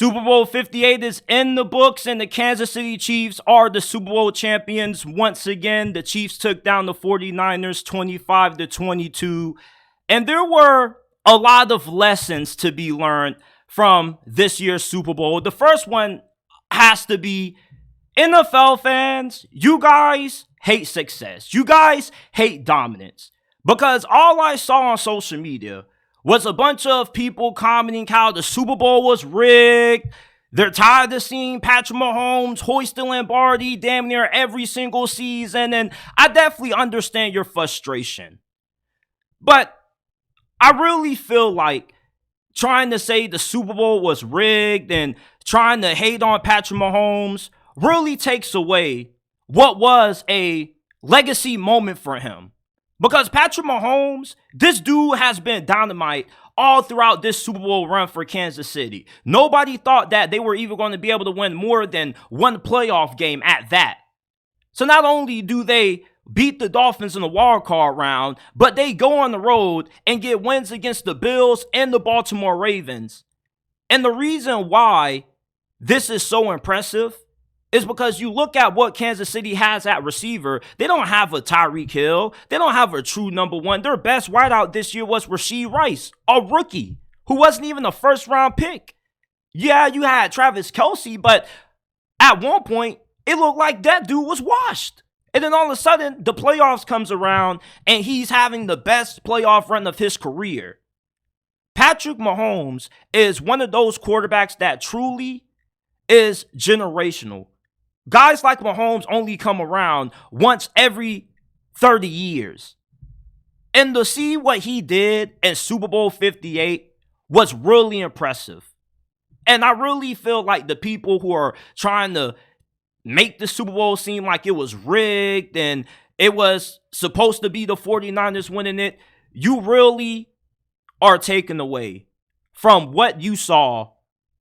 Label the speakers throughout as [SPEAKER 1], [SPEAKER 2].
[SPEAKER 1] Super Bowl 58 is in the books, and the Kansas City Chiefs are the Super Bowl champions once again. The Chiefs took down the 49ers 25-22, and there were a lot of lessons to be learned from this year's Super Bowl. The first one has to be, NFL fans, you guys hate success. You guys hate dominance. Because all I saw on social media was a bunch of people commenting how the Super Bowl was rigged. They're tired of seeing Patrick Mahomes hoist the Lombardi damn near every single season. And I definitely understand your frustration. But I really feel like trying to say the Super Bowl was rigged and trying to hate on Patrick Mahomes really takes away what was a legacy moment for him. Because Patrick Mahomes, this dude has been dynamite all throughout this Super Bowl run for Kansas City. Nobody thought that they were even going to be able to win more than one playoff game at that. So not only do they beat the Dolphins in the wild card round, but they go on the road and get wins against the Bills and the Baltimore Ravens. And the reason why this is so impressive is because you look at what Kansas City has at receiver. They don't have a Tyreek Hill. They don't have a true number one. Their best wideout this year was Rashee Rice, a rookie who wasn't even a first-round pick. Yeah, you had Travis Kelce, but at one point, it looked like that dude was washed. And then all of a sudden, the playoffs comes around, and he's having the best playoff run of his career. Patrick Mahomes is one of those quarterbacks that truly is generational. Guys like Mahomes only come around once every 30 years. And to see what he did in Super Bowl 58 was really impressive. And I really feel like the people who are trying to make the Super Bowl seem like it was rigged and it was supposed to be the 49ers winning it, you really are taken away from what you saw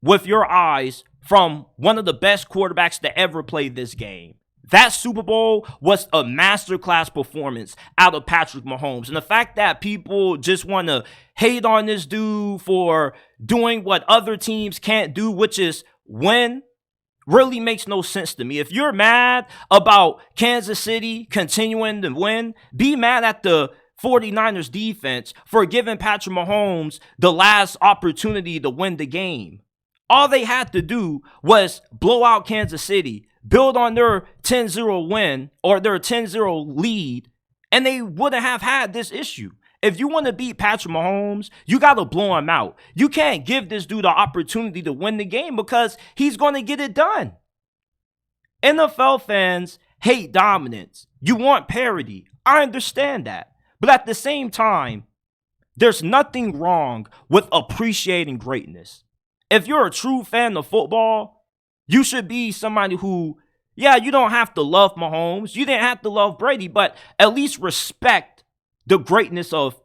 [SPEAKER 1] with your eyes from one of the best quarterbacks to ever play this game. That Super Bowl was a masterclass performance out of Patrick Mahomes. And the fact that people just want to hate on this dude for doing what other teams can't do, which is win, really makes no sense to me. If you're mad about Kansas City continuing to win, be mad at the 49ers defense for giving Patrick Mahomes the last opportunity to win the game. All they had to do was blow out Kansas City, build on their 10-0 win or their 10-0 lead, and they wouldn't have had this issue. If you want to beat Patrick Mahomes, you got to blow him out. You can't give this dude the opportunity to win the game because he's going to get it done. NFL fans hate dominance. You want parity. I understand that. But at the same time, there's nothing wrong with appreciating greatness. If you're a true fan of football, you should be somebody who, yeah, you don't have to love Mahomes. You didn't have to love Brady, but at least respect the greatness of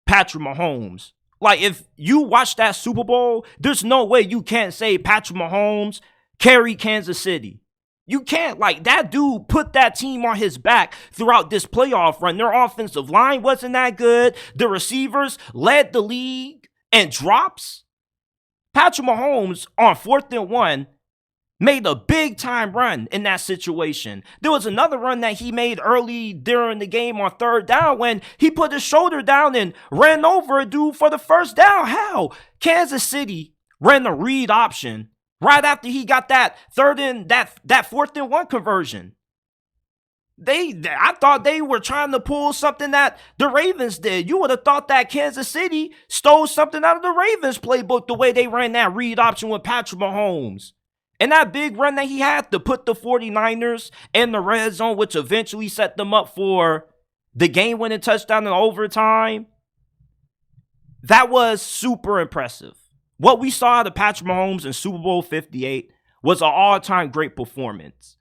[SPEAKER 1] Patrick Mahomes. Like, if you watch that Super Bowl, there's no way you can't say Patrick Mahomes carried Kansas City. You can't. Like, that dude put that team on his back throughout this playoff run. Their offensive line wasn't that good. The receivers led the league in drops. Patrick Mahomes on 4th and 1 made a big time run in that situation. There was another run that he made early during the game on 3rd down when he put his shoulder down and ran over a dude for the 1st down. How? Kansas City ran the read option right after he got that 4th and 1 conversion. I thought they were trying to pull something that the Ravens did. You would have thought that Kansas City stole something out of the Ravens playbook the way they ran that read option with Patrick Mahomes. And that big run that he had to put the 49ers in the red zone, which eventually set them up for the game-winning touchdown in overtime, that was super impressive. What we saw out of Patrick Mahomes in Super Bowl 58 was an all-time great performance.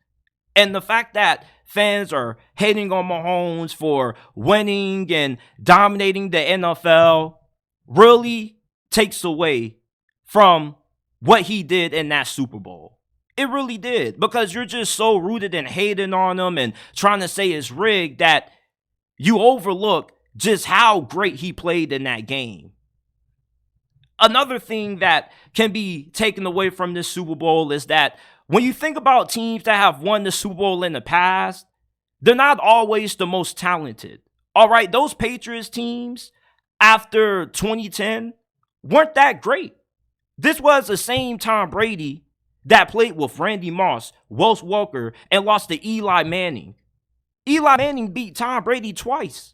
[SPEAKER 1] And the fact that fans are hating on Mahomes for winning and dominating the NFL really takes away from what he did in that Super Bowl. It really did, because you're just so rooted in hating on him and trying to say it's rigged that you overlook just how great he played in that game. another thing that can be taken away from this Super Bowl is that when you think about teams that have won the Super Bowl in the past, they're not always the most talented. All right, those Patriots teams after 2010 weren't that great. This was the same Tom Brady that played with Randy Moss, Wes Welker, and lost to Eli Manning. Eli Manning beat Tom Brady twice.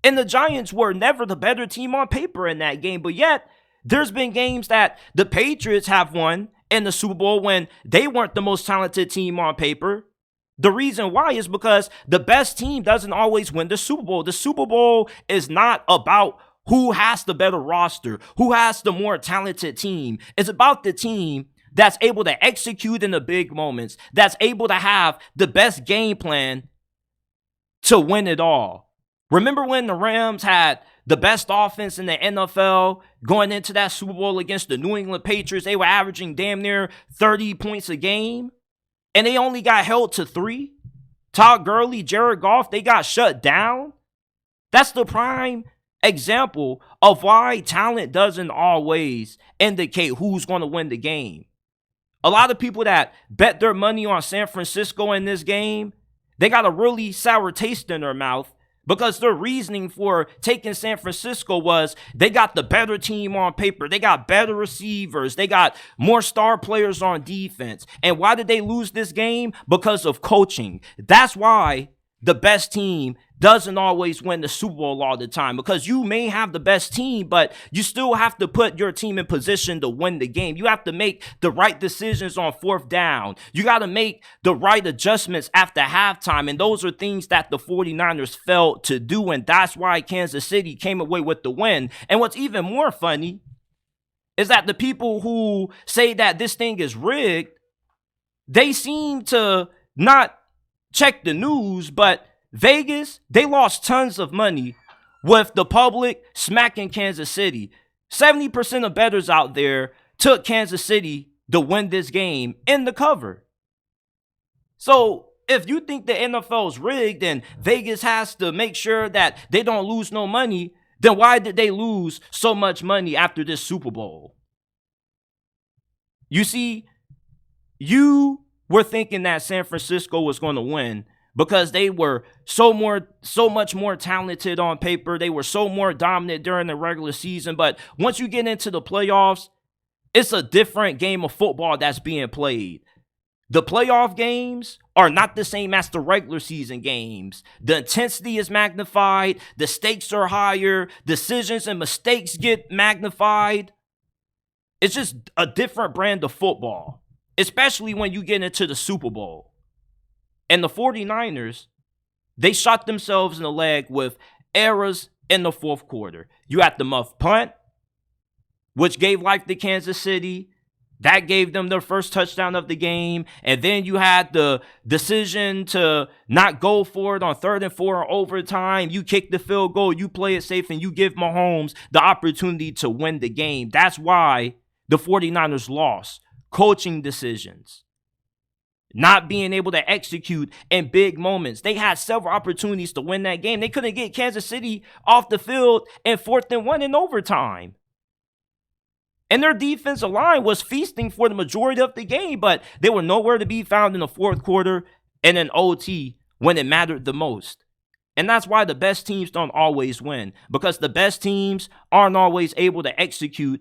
[SPEAKER 1] And the Giants were never the better team on paper in that game, but yet there's been games that the Patriots have won in the Super Bowl when they weren't the most talented team on paper. The reason why is because the best team doesn't always win the Super Bowl. The Super Bowl is not about who has the better roster, who has the more talented team. It's about the team that's able to execute in the big moments, that's able to have the best game plan to win it all. Remember when the Rams had the best offense in the NFL going into that Super Bowl against the New England Patriots? They were averaging damn near 30 points a game, and they only got held to 3. Todd Gurley, Jared Goff, they got shut down. That's the prime example of why talent doesn't always indicate who's going to win the game. A lot of people that bet their money on San Francisco in this game, they got a really sour taste in their mouth because their reasoning for taking San Francisco was they got the better team on paper. They got better receivers. They got more star players on defense. And why did they lose this game? Because of coaching. That's why the best team doesn't always win the Super Bowl all the time, because you may have the best team, but you still have to put your team in position to win the game. You have to make the right decisions on 4th down. You got to make the right adjustments after halftime, and those are things that the 49ers failed to do, and that's why Kansas City came away with the win. And what's even more funny is that the people who say that this thing is rigged, they seem to not check the news, but Vegas, they lost tons of money with the public smacking Kansas City. 70% of bettors out there took Kansas City to win this game in the cover. So if you think the NFL is rigged and Vegas has to make sure that they don't lose no money, then why did they lose so much money after this Super Bowl? You see, you were thinking that San Francisco was going to win because they were so much more talented on paper. They were so more dominant during the regular season. But once you get into the playoffs, it's a different game of football that's being played. The playoff games are not the same as the regular season games. The intensity is magnified. The stakes are higher. Decisions and mistakes get magnified. It's just a different brand of football, especially when you get into the Super Bowl. And the 49ers, they shot themselves in the leg with errors in the 4th quarter. You had the muff punt, which gave life to Kansas City. That gave them their first touchdown of the game. And then you had the decision to not go for it on 3rd and 4 in overtime. You kick the field goal, you play it safe, and you give Mahomes the opportunity to win the game. That's why the 49ers lost. Coaching decisions. Not being able to execute in big moments. They had several opportunities to win that game. They couldn't get Kansas City off the field in 4th and 1 in overtime. And their defensive line was feasting for the majority of the game, but they were nowhere to be found in the 4th quarter and in OT when it mattered the most. And that's why the best teams don't always win, because the best teams aren't always able to execute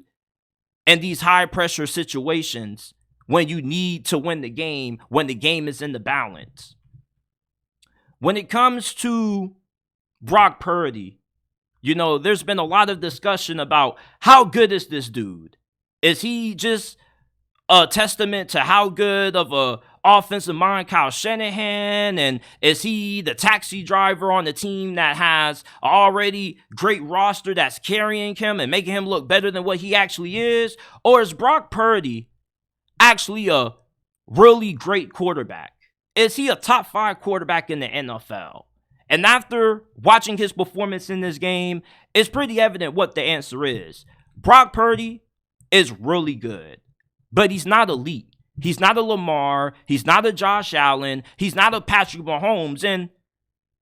[SPEAKER 1] in these high-pressure situations when you need to win the game, when the game is in the balance. When it comes to Brock Purdy, you know, there's been a lot of discussion about how good is this dude? Is he just a testament to how good of a offensive mind Kyle Shanahan? And is he the taxi driver on the team that has an already great roster that's carrying him and making him look better than what he actually is? Or is Brock Purdy actually a really great quarterback? Is he a top 5 quarterback in the NFL? And after watching his performance in this game, it's pretty evident what the answer is. Brock Purdy is really good, but he's not elite. He's not a Lamar. He's not a Josh Allen. He's not a Patrick Mahomes. And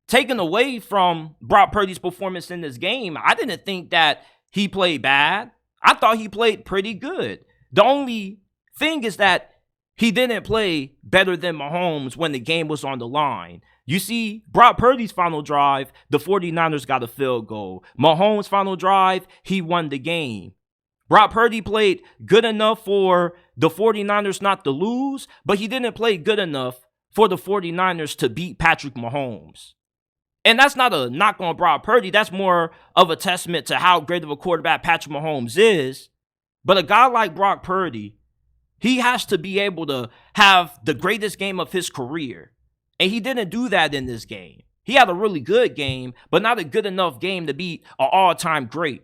[SPEAKER 1] taken away from Brock Purdy's performance in this game, I didn't think that he played bad. I thought he played pretty good. The only thing is that he didn't play better than Mahomes when the game was on the line. You see, Brock Purdy's final drive, the 49ers got a field goal. Mahomes' final drive, he won the game. Brock Purdy played good enough for the 49ers not to lose, but he didn't play good enough for the 49ers to beat Patrick Mahomes. And that's not a knock on Brock Purdy. That's more of a testament to how great of a quarterback Patrick Mahomes is. But a guy like Brock Purdy, he has to be able to have the greatest game of his career. And he didn't do that in this game. He had a really good game, but not a good enough game to beat an all-time great.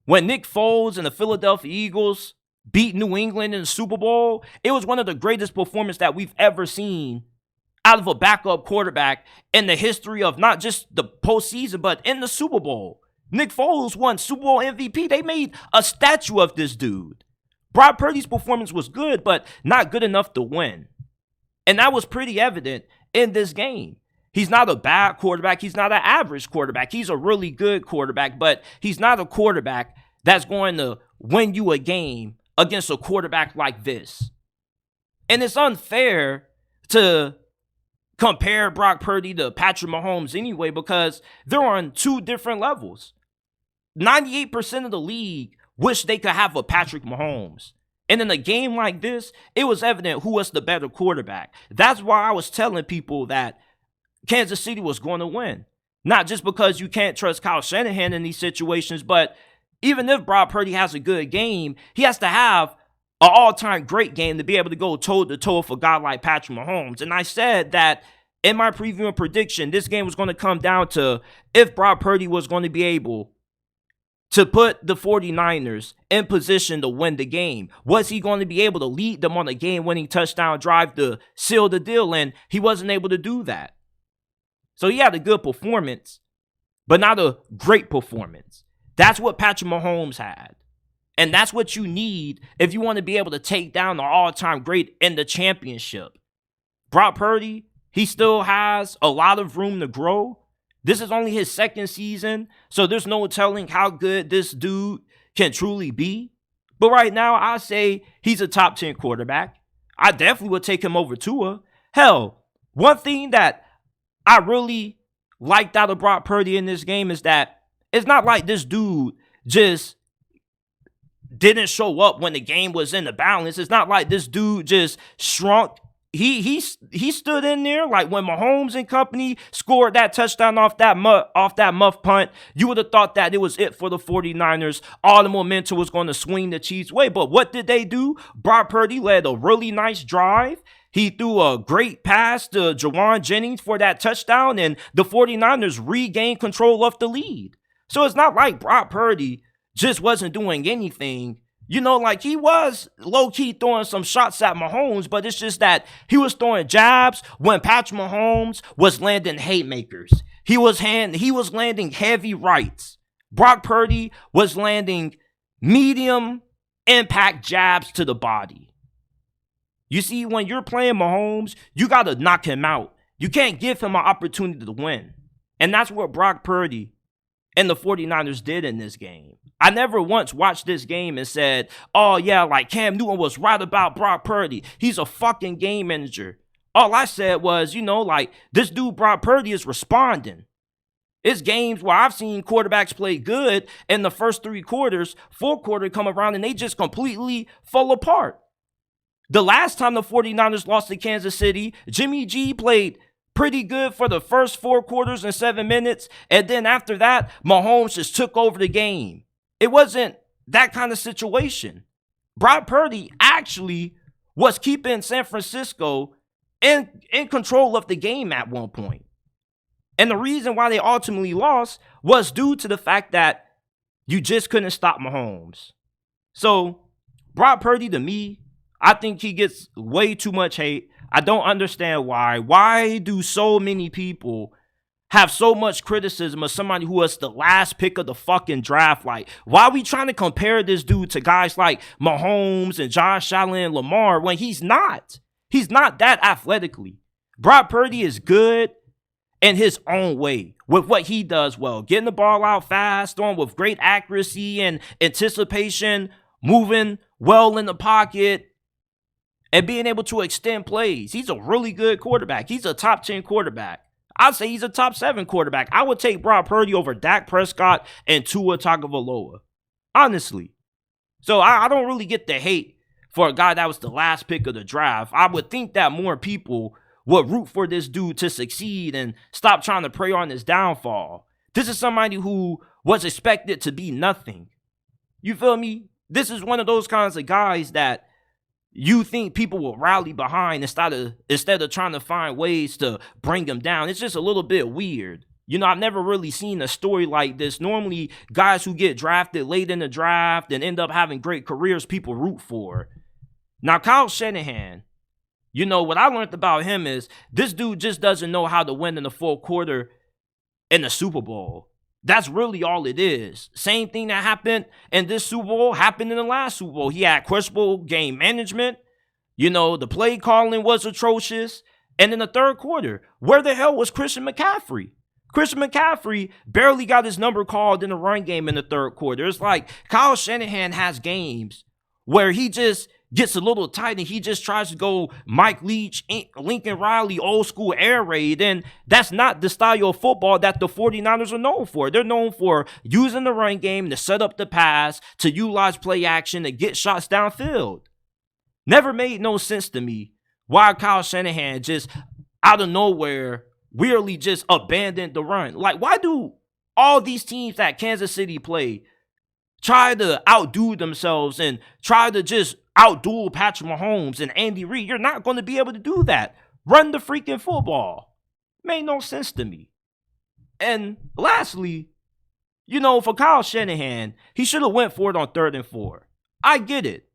[SPEAKER 1] When Nick Foles and the Philadelphia Eagles beat New England in the Super Bowl, it was one of the greatest performances that we've ever seen out of a backup quarterback in the history of not just the postseason, but in the Super Bowl. Nick Foles won Super Bowl MVP. They made a statue of this dude. Brock Purdy's performance was good, but not good enough to win. And that was pretty evident in this game. He's not a bad quarterback. He's not an average quarterback. He's a really good quarterback, but he's not a quarterback that's going to win you a game against a quarterback like this. And it's unfair to compare Brock Purdy to Patrick Mahomes anyway, because they're on two different levels. 98% of the league wish they could have a Patrick Mahomes. And in a game like this, it was evident who was the better quarterback. That's why I was telling people that Kansas City was going to win. Not just because you can't trust Kyle Shanahan in these situations, but even if Brock Purdy has a good game, he has to have an all-time great game to be able to go toe-to-toe with a guy like Patrick Mahomes. And I said that in my preview and prediction, this game was going to come down to if Brock Purdy was going to be able to put the 49ers in position to win the game. Was he going to be able to lead them on a game-winning touchdown drive to seal the deal? And he wasn't able to do that. So he had a good performance, but not a great performance. That's what Patrick Mahomes had. And that's what you need if you want to be able to take down the all-time great in the championship. Brock Purdy, he still has a lot of room to grow. This is only his second season, so there's no telling how good this dude can truly be. But right now, I say he's a top 10 quarterback. I definitely would take him over Tua. Hell, one thing that I really liked out of Brock Purdy in this game is that it's not like this dude just didn't show up when the game was in the balance. It's not like this dude just shrunk. He stood in there like when Mahomes and company scored that touchdown off that muff punt. You would have thought that it was it for the 49ers. All the momentum was going to swing the Chiefs' way. But what did they do? Brock Purdy led a really nice drive. He threw a great pass to Jawan Jennings for that touchdown, and the 49ers regained control of the lead. So it's not like Brock Purdy just wasn't doing anything. You know, like he was low-key throwing some shots at Mahomes, but it's just that he was throwing jabs when Patrick Mahomes was landing haymakers. He was landing heavy rights. Brock Purdy was landing medium impact jabs to the body. You see, when you're playing Mahomes, you got to knock him out. You can't give him an opportunity to win. And that's what Brock Purdy and the 49ers did in this game. I never once watched this game and said, oh yeah, like Cam Newton was right about Brock Purdy. He's a fucking game manager. All I said was, you know, like this dude Brock Purdy is responding. It's games where I've seen quarterbacks play good in the first 3 quarters, fourth quarter come around and they just completely fall apart. The last time the 49ers lost to Kansas City, Jimmy G played pretty good for the first 4 quarters and 7 minutes. And then after that, Mahomes just took over the game. It wasn't that kind of situation. Brock Purdy actually was keeping San Francisco in control of the game at one point. And the reason why they ultimately lost was due to the fact that you just couldn't stop Mahomes. So, Brock Purdy, to me, I think he gets way too much hate. I don't understand why. Why do so many people have so much criticism of somebody who was the last pick of the fucking draft? Like, why are we trying to compare this dude to guys like Mahomes and Josh Allen and Lamar when he's not? He's not that athletically. Brock Purdy is good, in his own way with what he does well, getting the ball out fast, throwing with great accuracy and anticipation, moving well in the pocket, and being able to extend plays. He's a really good quarterback. He's a top 10 quarterback. I'd say he's a top 7 quarterback. I would take Brock Purdy over Dak Prescott and Tua Tagovailoa, honestly. So I don't really get the hate for a guy that was the last pick of the draft. I would think that more people would root for this dude to succeed and stop trying to prey on his downfall. This is somebody who was expected to be nothing. You feel me? This is one of those kinds of guys that you think people will rally behind instead of trying to find ways to bring him down. It's just a little bit weird. You know, I've never really seen a story like this. Normally, guys who get drafted late in the draft and end up having great careers, people root for. Now, Kyle Shanahan, you know, what I learned about him is this dude just doesn't know how to win in the fourth quarter in the Super Bowl. That's really all it is. Same thing that happened in this Super Bowl happened in the last Super Bowl. He had questionable game management. You know, the play calling was atrocious. And in the third quarter, where the hell was Christian McCaffrey? Christian McCaffrey barely got his number called in the run game in the third quarter. It's like Kyle Shanahan has games where he just gets a little tight and he just tries to go Mike Leach, Lincoln Riley, old school air raid. And that's not the style of football that the 49ers are known for. They're known for using the run game to set up the pass, to utilize play action, to get shots downfield. Never made no sense to me why Kyle Shanahan just out of nowhere weirdly just abandoned the run. Like, why do all these teams that Kansas City play try to outdo themselves and try to just outduel Patrick Mahomes and Andy Reid? You're not going to be able to do that. Run the freaking football. Made no sense to me. And lastly, you know, for Kyle Shanahan, he should have went for it on 3rd and 4. I get it.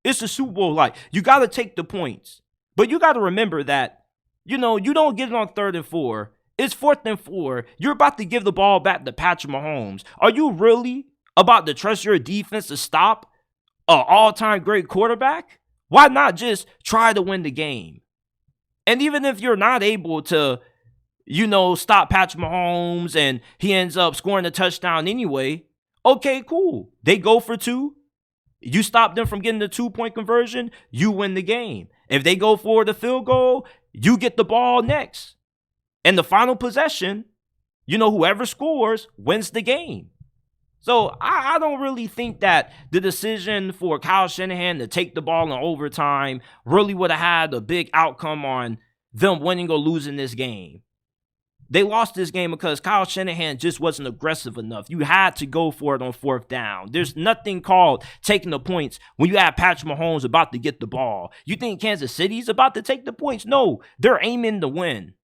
[SPEAKER 1] It's the Super Bowl. Like, you got to take the points. But you got to remember that, you know, you don't get it on 3rd and 4. It's 4th and 4. You're about to give the ball back to Patrick Mahomes. Are you really about to trust your defense to stop an all-time great quarterback? Why not just try to win the game? And even if you're not able to, you know, stop Patrick Mahomes and he ends up scoring a touchdown anyway, okay, cool. They go for 2. You stop them from getting the 2-point conversion, you win the game. If they go for the field goal, you get the ball next. And the final possession, you know, whoever scores wins the game. So I don't really think that the decision for Kyle Shanahan to take the ball in overtime really would have had a big outcome on them winning or losing this game. They lost this game because Kyle Shanahan just wasn't aggressive enough. You had to go for it on 4th down. There's nothing called taking the points when you have Patrick Mahomes about to get the ball. You think Kansas City's about to take the points? No, they're aiming to win.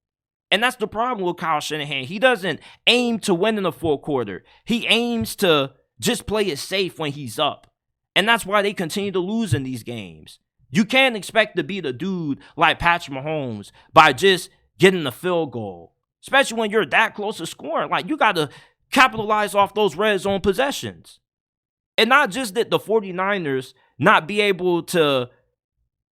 [SPEAKER 1] And that's the problem with Kyle Shanahan. He doesn't aim to win in the fourth quarter. He aims to just play it safe when he's up. And that's why they continue to lose in these games. You can't expect to beat a dude like Patrick Mahomes by just getting the field goal. Especially when you're that close to scoring. Like, you got to capitalize off those red zone possessions. And not just that the 49ers not be able to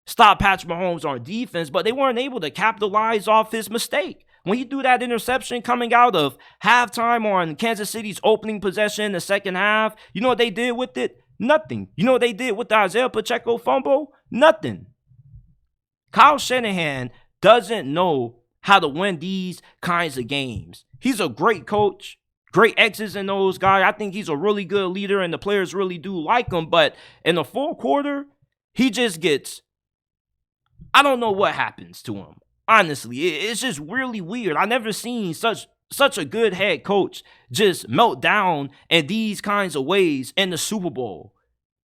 [SPEAKER 1] stop Patrick Mahomes on defense, but they weren't able to capitalize off his mistake. When he threw that interception coming out of halftime on Kansas City's opening possession in the second half, you know what they did with it? Nothing. You know what they did with the Isaiah Pacheco fumble? Nothing. Kyle Shanahan doesn't know how to win these kinds of games. He's a great coach, great X's and O's guy. I think he's a really good leader and the players really do like him. But in the fourth quarter, he just gets, I don't know what happens to him. Honestly, it's just really weird. I never seen such a good head coach just melt down in these kinds of ways in the Super Bowl.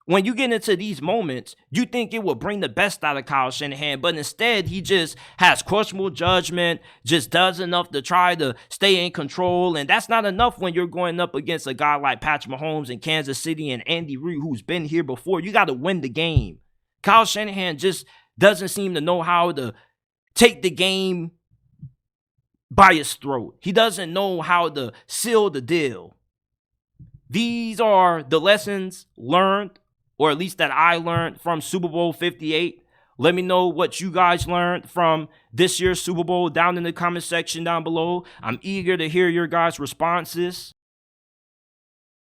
[SPEAKER 1] When you get into these moments, you think it will bring the best out of Kyle Shanahan, but instead he just has questionable judgment, just does enough to try to stay in control, and that's not enough when you're going up against a guy like Patrick Mahomes in Kansas City and Andy Reid, who's been here before. You got to win the game. Kyle Shanahan just doesn't seem to know how to take the game by its throat. He doesn't know how to seal the deal. These are the lessons learned, or at least that I learned from Super Bowl 58. Let me know what you guys learned from this year's Super Bowl down in the comment section down below. I'm eager to hear your guys' responses.